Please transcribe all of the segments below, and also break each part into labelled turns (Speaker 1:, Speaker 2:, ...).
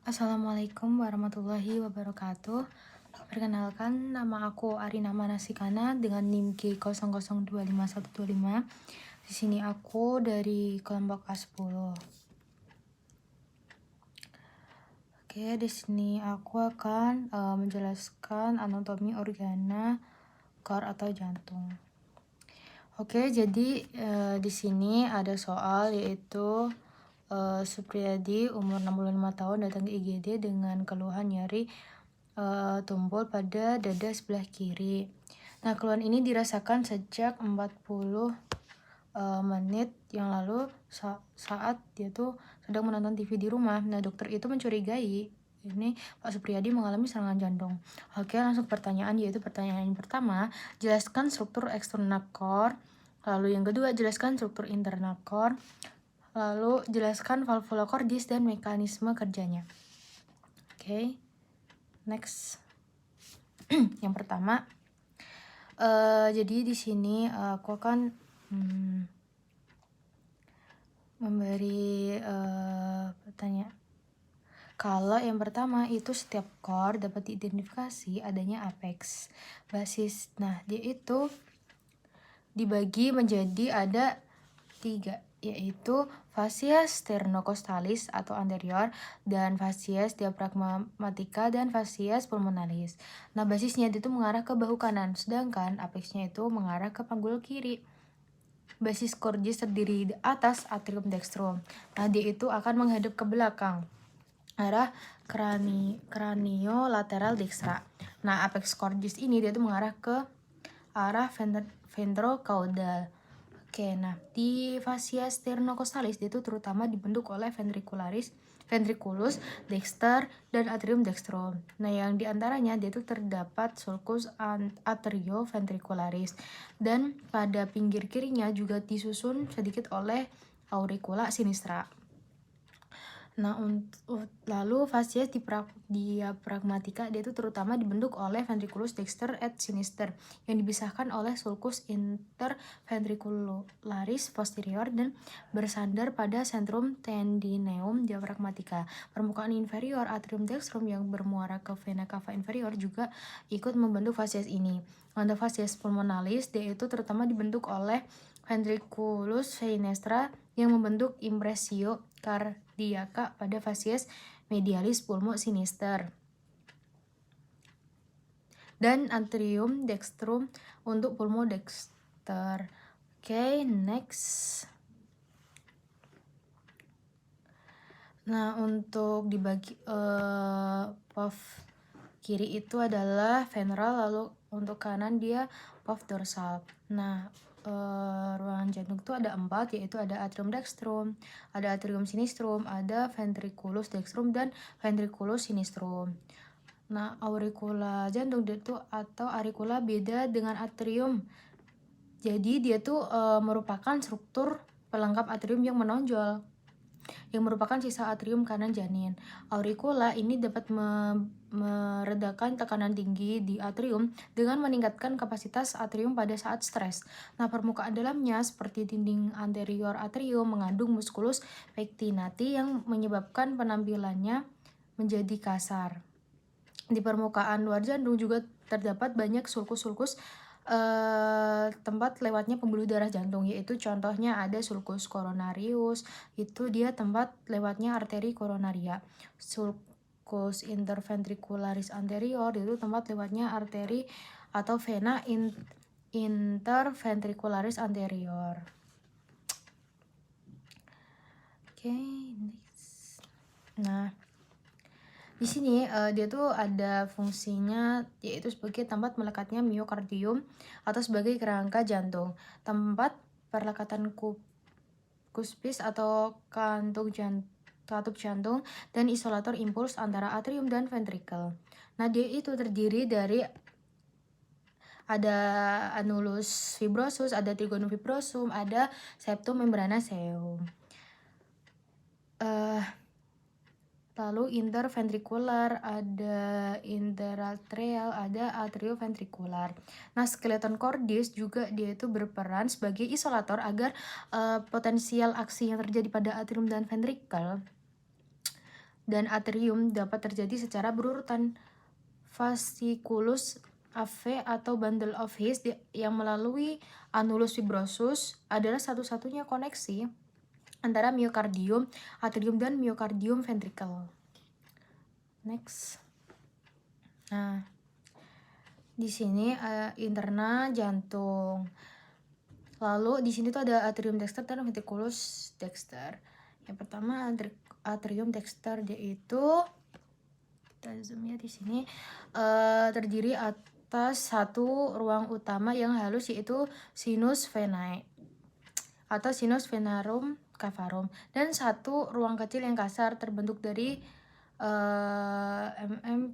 Speaker 1: Assalamualaikum warahmatullahi wabarakatuh. Perkenalkan, nama aku Arina Manasikana dengan NIM G00252125. Di sini aku dari kelompok A10. Oke, di sini aku akan menjelaskan anatomi organa core atau jantung. Oke, jadi di sini ada soal yaitu Supriyadi umur 65 tahun datang ke IGD dengan keluhan nyeri tumpul pada dada sebelah kiri. Nah, keluhan ini dirasakan sejak 40 menit yang lalu saat dia tuh sedang menonton TV di rumah. Nah, dokter itu mencurigai ini Pak Supriyadi mengalami serangan jantung. Oke, langsung pertanyaan, yaitu pertanyaan yang pertama, jelaskan struktur eksternal core. Lalu yang kedua, jelaskan struktur internal core. Lalu jelaskan valvula cordis dan mekanisme kerjanya. Oke, next. Yang pertama, jadi di sini aku akan memberi pertanyaan. Kalau yang pertama itu setiap core dapat diidentifikasi adanya apex basis. Nah, dia itu dibagi menjadi ada 3, yaitu fascies sternocostalis atau anterior, dan fascies diaphragmatica, dan fascies pulmonalis. Nah, basisnya itu mengarah ke bahu kanan, sedangkan apexnya itu mengarah ke panggul kiri. Basis cordis terdiri di atas atrium dextrum. Nah, dia itu akan menghadap ke belakang, arah craniolateral dextra. Nah, apex cordis ini dia itu mengarah ke arah ventrocaudal. Oke, nah di fascia sternocostalis dia itu terutama dibentuk oleh ventriculus dexter dan atrium dextrum. Nah, yang diantaranya dia itu terdapat sulcus atrioventricularis, dan pada pinggir kirinya juga disusun sedikit oleh auricula sinistra. Nah, lalu fascies diaphragmatica dia itu terutama dibentuk oleh ventriculus dexter et sinister yang dipisahkan oleh sulcus interventricularis posterior dan bersandar pada centrum tendineum diaphragmatica. Permukaan inferior atrium dextrum yang bermuara ke vena cava inferior juga ikut membentuk fascies ini. Untuk fascies pulmonalis dia itu terutama dibentuk oleh ventriculus sinistra yang membentuk impressio cardiaca pada fascies medialis pulmo sinister dan atrium dextrum untuk pulmo dexter. Oke, next. Nah, untuk dibagi POV kiri itu adalah ventral, lalu untuk kanan dia POV dorsal. Nah, ruangan jantung itu ada 4, yaitu ada atrium dextrum, ada atrium sinistrum, ada ventriculus dextrum, dan ventriculus sinistrum. Nah, auricula jantung itu atau auricula beda dengan atrium. Jadi dia tuh merupakan struktur pelengkap atrium yang menonjol, yang merupakan sisa atrium kanan janin. Auricula ini dapat meredakan tekanan tinggi di atrium dengan meningkatkan kapasitas atrium pada saat stres. Nah, permukaan dalamnya seperti dinding anterior atrium mengandung musculus pectinati yang menyebabkan penampilannya menjadi kasar. Di permukaan luar jantung juga terdapat banyak sulcus-sulcus tempat lewatnya pembuluh darah jantung, yaitu contohnya ada sulcus coronarius, itu dia tempat lewatnya arteri coronaria. Sulcus interventricularis anterior itu tempat lewatnya arteri atau vena interventricularis anterior. Oke, next. Nah, di sini dia tuh ada fungsinya yaitu sebagai tempat melekatnya miokardium atau sebagai kerangka jantung, tempat perlekatan cuspis atau katup jantung, dan isolator impuls antara atrium dan ventricle. Nah, dia itu terdiri dari ada annulus fibrosus, ada trigonum fibrosum, ada septum membranaceum. Lalu interventrikular, ada interatrial, ada atrioventrikular. Nah, skeleton cordis juga dia itu berperan sebagai isolator agar potensial aksi yang terjadi pada atrium dan ventricle dan atrium dapat terjadi secara berurutan. Fasciculus AV atau bundle of His yang melalui annulus fibrosus adalah satu-satunya koneksi antara miokardium, atrium, dan miokardium ventricle. Next. Nah, di sini interna jantung. Lalu di sini tuh ada atrium dexter dan ventriculus dexter. Yang pertama atrium dexter, dia itu kita zoom ya di sini, terdiri atas satu ruang utama yang halus yaitu sinus venae atau sinus venarum cavarum, dan satu ruang kecil yang kasar terbentuk dari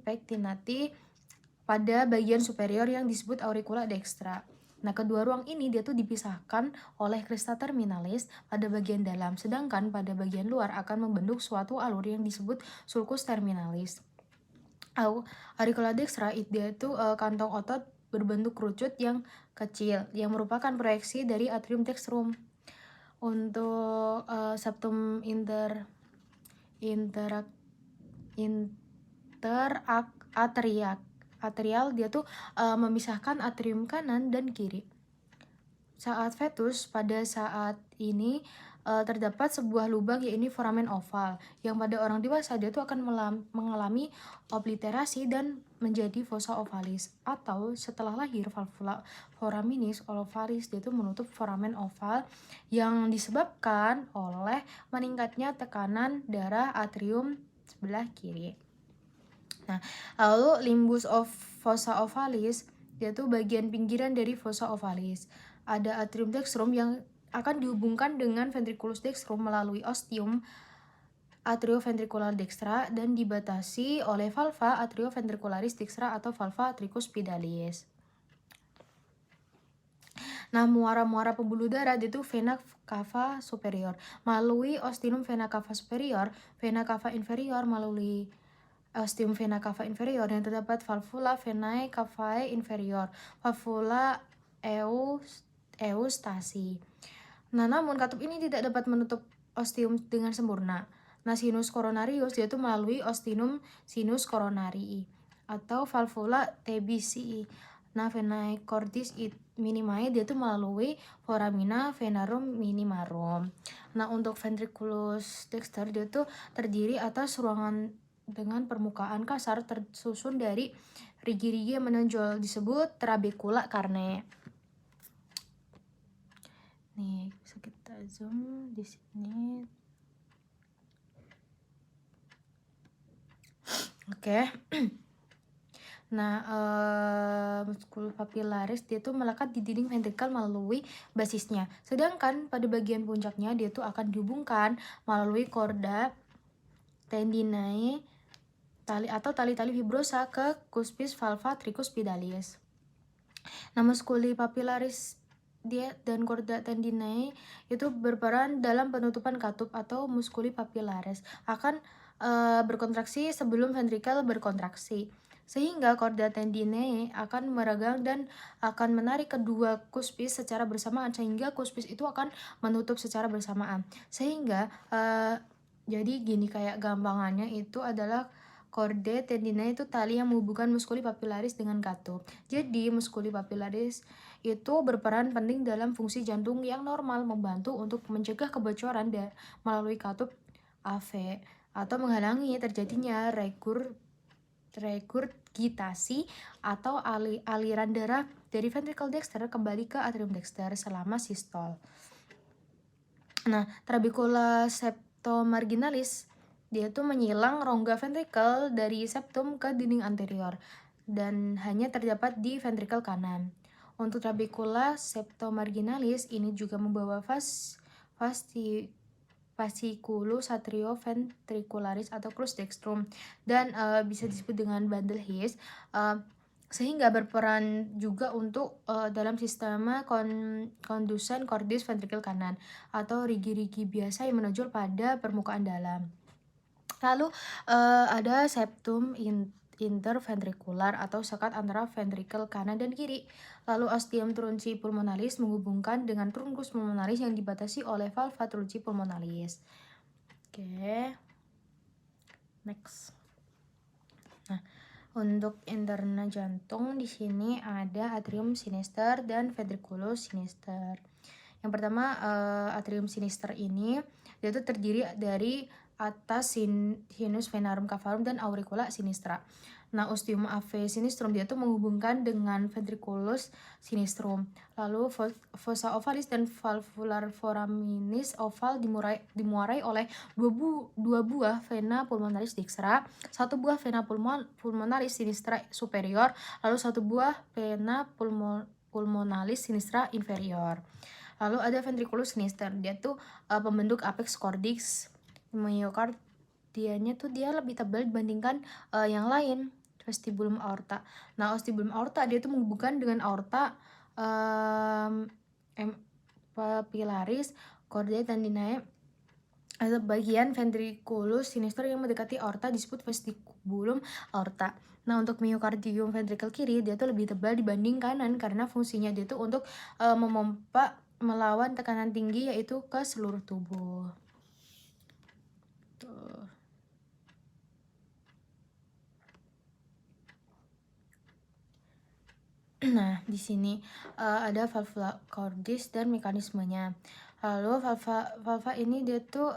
Speaker 1: pectinati pada bagian superior yang disebut auricula dextra. Nah, kedua ruang ini dia tuh dipisahkan oleh crista terminalis pada bagian dalam, sedangkan pada bagian luar akan membentuk suatu alur yang disebut sulcus terminalis. Auricula dextra dia itu kantong otot berbentuk kerucut yang kecil yang merupakan proyeksi dari atrium dextrum. Untuk septum atrial dia tuh memisahkan atrium kanan dan kiri. Saat fetus, pada saat ini terdapat sebuah lubang yaitu foramen oval yang pada orang dewasa dia tuh akan mengalami obliterasi dan menjadi fossa ovalis, atau setelah lahir valvula foraminis ovalis dia tuh menutup foramen oval yang disebabkan oleh meningkatnya tekanan darah atrium sebelah kiri. Nah, lalu limbus of fossa ovalis dia tuh bagian pinggiran dari fossa ovalis. Ada atrium dextrum yang akan dihubungkan dengan ventriculus dextrum melalui ostium atrioventricular dextra dan dibatasi oleh valva atrioventricularis dextra atau valva tricuspidalis. Nah, muara-muara pembuluh darah itu vena cava superior melalui ostium vena cava superior, vena cava inferior melalui ostium vena cava inferior, yang terdapat valvula venae cavae inferior, valvula eustasi. Nah, namun katup ini tidak dapat menutup ostium dengan sempurna. Nah, sinus coronarius dia itu melalui ostium sinus coronarii atau valvula TBCI. Nah, venae cordis minimae dia itu melalui foramina venarum minimarum. Nah, untuk ventriculus dexter dia itu terdiri atas ruangan dengan permukaan kasar tersusun dari rigi-rigi yang menonjol disebut trabecula carneae. Nih, bisa kita zoom di sini. Oke. Nah, musculus papillaris dia tuh melekat di dinding ventrikel melalui basisnya. Sedangkan pada bagian puncaknya dia tuh akan dihubungkan melalui chorda tendinae tali-tali fibrosa ke cuspis valva tricuspidalis. Nah, musculi papillaris dia dan chorda tendinae itu berperan dalam penutupan katup atau musculi papillaris akan berkontraksi sebelum ventrikel berkontraksi, sehingga chorda tendinae akan meregang dan akan menarik kedua cuspis secara bersamaan, sehingga cuspis itu akan menutup secara bersamaan. Sehingga jadi gini, kayak gampangannya itu adalah chordae tendinae itu tali yang menghubungkan musculi papillaris dengan katup. Jadi musculi papillaris itu berperan penting dalam fungsi jantung yang normal, membantu untuk mencegah kebocoran melalui katup AV atau menghalangi terjadinya regurgitasi atau aliran darah dari ventricle dexter kembali ke atrium dexter selama sistol. Nah, trabecula septomarginalis dia tuh menyilang rongga ventrikel dari septum ke dinding anterior dan hanya terdapat di ventrikel kanan. Untuk trabecula septomarginalis ini juga membawa fasciculus atrioventricularis atau crus dextrum dan bisa disebut dengan bundle His, sehingga berperan juga untuk dalam sistema conducens cordis ventrikel kanan atau rigi-rigi biasa yang menonjol pada permukaan dalam. Lalu ada septum interventrikular atau sekat antara ventrikel kanan dan kiri. Lalu ostium trunci pulmonalis menghubungkan dengan truncus pulmonalis yang dibatasi oleh valva trunci pulmonalis. Oke. Next. Nah, untuk interna jantung di sini ada atrium sinister dan ventriculus sinister. Yang pertama, atrium sinister ini dia tuh terdiri dari atas sinus venarum cavarum dan auricula sinistra. Nah, ostium ave sinistrum dia tuh menghubungkan dengan ventriculus sinistrum. Lalu fossa ovalis dan valvular foraminis oval dimuarai oleh dua buah vena pulmonalis dextra, satu buah vena pulmonalis sinistra superior, lalu satu buah vena pulmonalis sinistra inferior. Lalu ada ventriculus sinister, dia tuh pembentuk apex cordis. Myocardianya tuh dia lebih tebal dibandingkan yang lain, vestibulum aorta. Nah, vestibulum aorta dia tuh menghubungkan dengan aorta, papillaris, chordae tendinae. Ada bagian ventriculus sinister yang mendekati aorta disebut vestibulum aorta. Nah, untuk myocardium ventricle kiri dia tuh lebih tebal dibanding kanan karena fungsinya dia tuh untuk memompa melawan tekanan tinggi yaitu ke seluruh tubuh. Tuh. Nah, di sini ada valvula cordis dan mekanismenya. Lalu valva ini dia tuh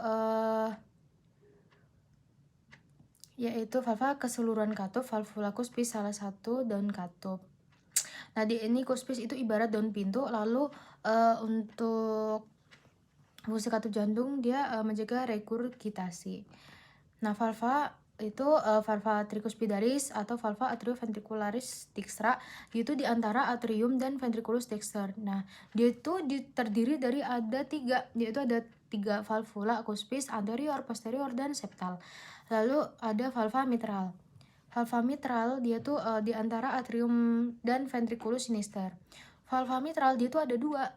Speaker 1: yaitu valva keseluruhan katup, valvula cuspis salah satu daun katup. Nah, di ini cuspis itu ibarat daun pintu. Lalu untuk fungsi katup jantung dia menjaga regurgitasi. Nah, valva itu valva tricuspidalis atau valva atrioventricularis dextra, itu di antara atrium dan ventriculus dexter. Nah, dia itu terdiri dari yaitu ada tiga valvula, cuspis, anterior, posterior, dan septal. Lalu ada valva mitral. Valva mitral dia tuh di antara atrium dan ventriculus sinister. Valva mitral dia tuh ada dua,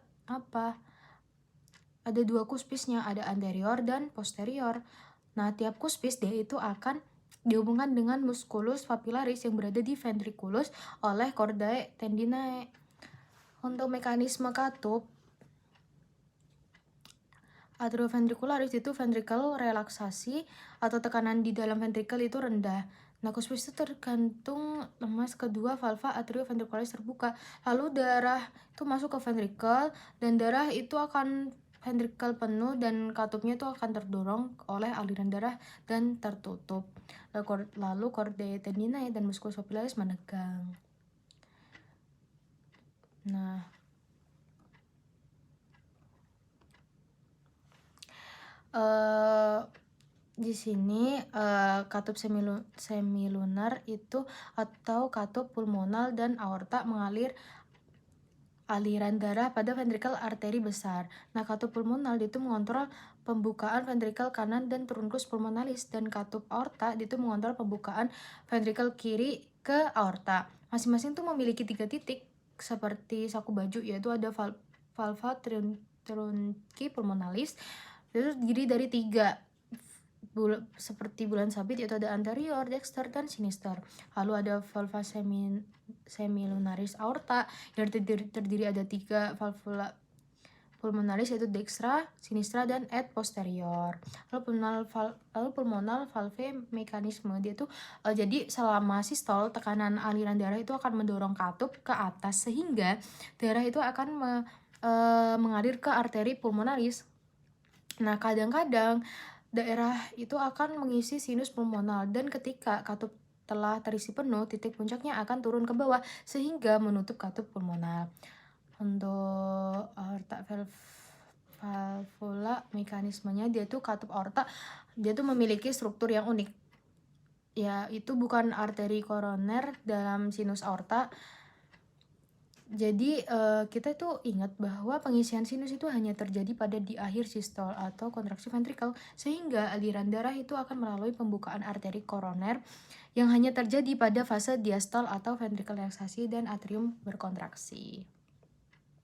Speaker 1: ada dua cuspisnya, ada anterior dan posterior. Nah, tiap cuspis dia itu akan dihubungkan dengan musculus papillaris yang berada di ventriculus oleh chordae tendinae. Untuk mekanisme katup, atrioventricularis itu ventricle relaksasi atau tekanan di dalam ventricle itu rendah. Nah, cuspis itu tergantung lemas kedua valva atrioventricularis terbuka. Lalu darah itu masuk ke ventricle dan darah itu akan ventricle penuh dan katupnya itu akan terdorong oleh aliran darah dan tertutup. Lalu chordae tendinae dan musculus papillaris menegang. Nah, di sini katup semilunar itu atau katup pulmonal dan aorta mengalir aliran darah pada ventrikel arteri besar. Nah, katup pulmonal itu mengontrol pembukaan ventrikel kanan dan truncus pulmonalis, dan katup aorta itu mengontrol pembukaan ventrikel kiri ke aorta. Masing-masing tuh memiliki 3 titik seperti saku baju, yaitu ada valva trunci pulmonalis itu terdiri dari 3 seperti bulan sabit, yaitu ada anterior, dexter, dan sinister. Lalu ada valva semilunaris aorta yang terdiri ada 3 valvula pulmonalis, yaitu dextra, sinistra, dan et posterior. Lalu pulmonal valve mekanisme dia tuh jadi selama sistol tekanan aliran darah itu akan mendorong katup ke atas sehingga darah itu akan mengalir ke arteri pulmonalis. Nah, kadang-kadang daerah itu akan mengisi sinus pulmonal, dan ketika katup telah terisi penuh, titik puncaknya akan turun ke bawah sehingga menutup katup pulmonal. Untuk aorta valvula mekanismenya dia tuh katup aorta dia tuh memiliki struktur yang unik. Ya, itu bukan arteri koroner dalam sinus aorta. Jadi kita tuh ingat bahwa pengisian sinus itu hanya terjadi pada di akhir sistol atau kontraksi ventrikel, sehingga aliran darah itu akan melalui pembukaan arteri koroner yang hanya terjadi pada fase diastol atau ventrikel relaksasi dan atrium berkontraksi.